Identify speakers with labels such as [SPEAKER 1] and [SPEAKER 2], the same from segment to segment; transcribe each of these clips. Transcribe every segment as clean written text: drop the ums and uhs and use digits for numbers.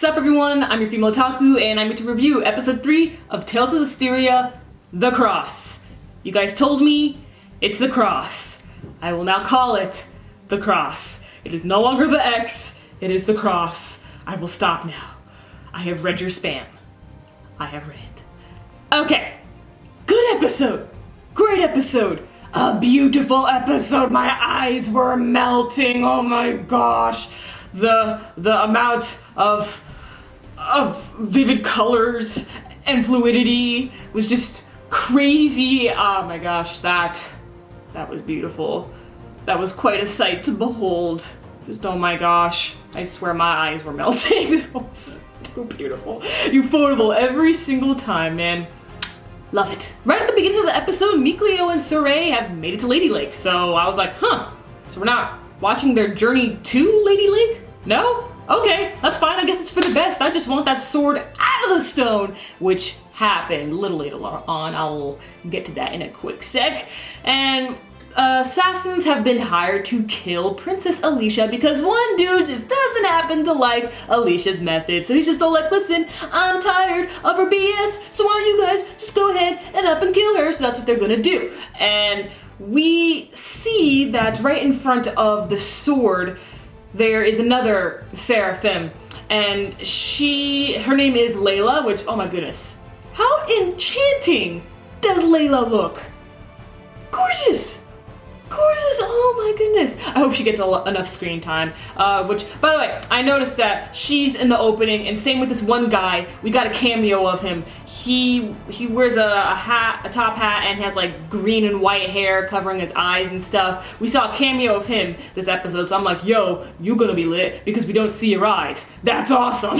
[SPEAKER 1] Sup everyone, I'm your female otaku, and I'm here to review episode 3 of Tales of Zestiria, The Cross. You guys told me it's the cross. I will now call it the cross. It is no longer the X, it is the cross. I will stop now. I have read your spam. I have read it. Okay, good episode. Great episode. A beautiful episode. My eyes were melting. Oh my gosh. The amount of vivid colors and fluidity was just crazy. Oh my gosh, that was beautiful. That was quite a sight to behold. Just oh my gosh, I swear my eyes were melting. That was so beautiful. Ufotable every single time, man. Love it. Right at the beginning of the episode, Mikleo and Sorey have made it to Lady Lake, so I was like, huh, so we're not watching their journey to Lady Lake? No? Okay, that's fine, I guess it's for the best. I just want that sword out of the stone, which happened a little later on. I'll get to that in a quick sec. And assassins have been hired to kill Princess Alicia because one dude just doesn't happen to like Alicia's methods. So he's just all like, listen, I'm tired of her BS, so why don't you guys just go ahead and up and kill her? So that's what they're gonna do. And we see that right in front of the sword, there is another seraphim, and her name is Layla, which, oh my goodness. How enchanting does Layla look? Gorgeous! Gorgeous, oh my goodness. I hope she gets enough screen time, which, by the way, I noticed that she's in the opening, and same with this one guy. We got a cameo of him. He wears a top hat, and has like green and white hair covering his eyes and stuff. We saw a cameo of him this episode, so I'm like, yo, you gonna be lit because we don't see your eyes. That's awesome.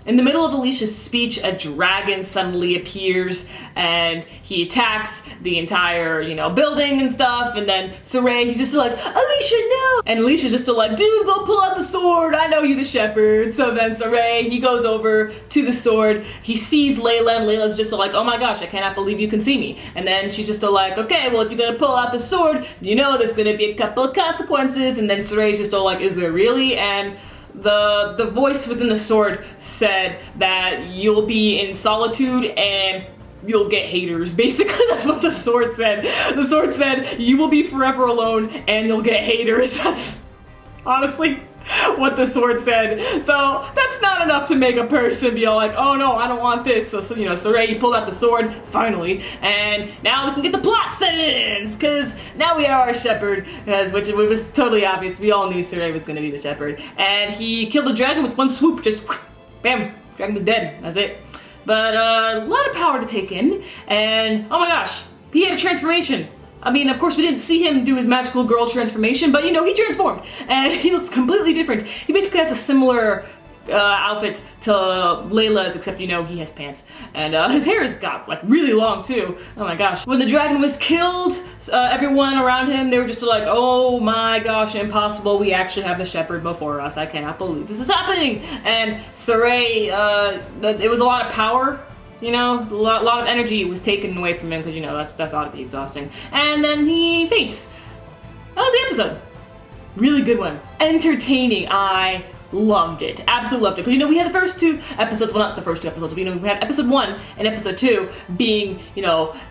[SPEAKER 1] In the middle of Alicia's speech, a dragon suddenly appears, and he attacks the entire, building and stuff, and then Sorey, he's just like, Alicia, no! And Alicia's just like, dude, go pull out the sword, I know you the shepherd. So then Sorey, he goes over to the sword, he sees Layla, and Layla's just like, oh my gosh, I cannot believe you can see me. And then she's just like, okay, well, if you're gonna pull out the sword, there's gonna be a couple of consequences. And then Sorey's just like, is there really? And the voice within the sword said that you'll be in solitude and you'll get haters. Basically, that's what the sword said. The sword said you will be forever alone and you'll get haters. That's honestly what the sword said. So that's not enough to make a person be all like, oh no, I don't want this. So Sorey pulled out the sword, finally, and now we can get the plot set in, because now we are our shepherd, which it was totally obvious. We all knew Sorey was going to be the shepherd. And he killed the dragon with one swoop, just bam, dragon was dead, that's it. But a lot of power to take in, and oh my gosh, he had a transformation. I mean, of course, we didn't see him do his magical girl transformation, but he transformed, and he looks completely different. He basically has a similar outfit to Layla's, except he has pants, and his hair has got like really long too. Oh my gosh! When the dragon was killed, everyone around him, they were just like, "Oh my gosh, impossible! We actually have the shepherd before us. I cannot believe this is happening." And Sorey, it was a lot of power. A lot of energy was taken away from him because, that's ought to be exhausting. And then he faints. That was the episode. Really good one. Entertaining. I loved it. Absolutely loved it. Because, we had the first two episodes, well, not the first two episodes, but, we had episode 1 and episode 2 being,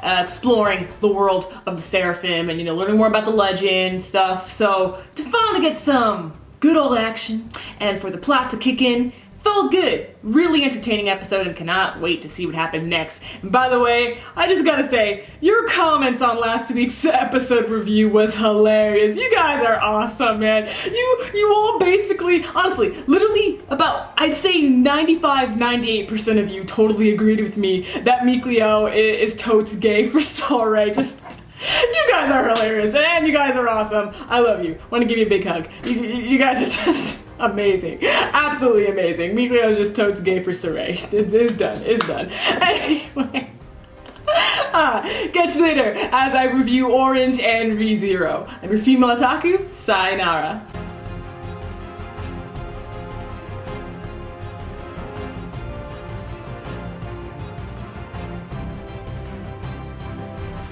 [SPEAKER 1] exploring the world of the Seraphim and, learning more about the legend stuff. So, to finally get some good old action and for the plot to kick in, felt good. Really entertaining episode, and cannot wait to see what happens next. And by the way, I just gotta say, your comments on last week's episode review was hilarious. You guys are awesome, man. You all basically, honestly, literally about, I'd say 95-98% of you totally agreed with me that Mikleo is totes gay for Sorey. Just, you guys are hilarious, and you guys are awesome. I love you. Want to give you a big hug. You guys are just amazing. Absolutely amazing. Mikleo is just totes gay for Sorey. It's done. It's done. Anyway. Catch you later as I review Orange and ReZero. I'm your female otaku. Sayonara.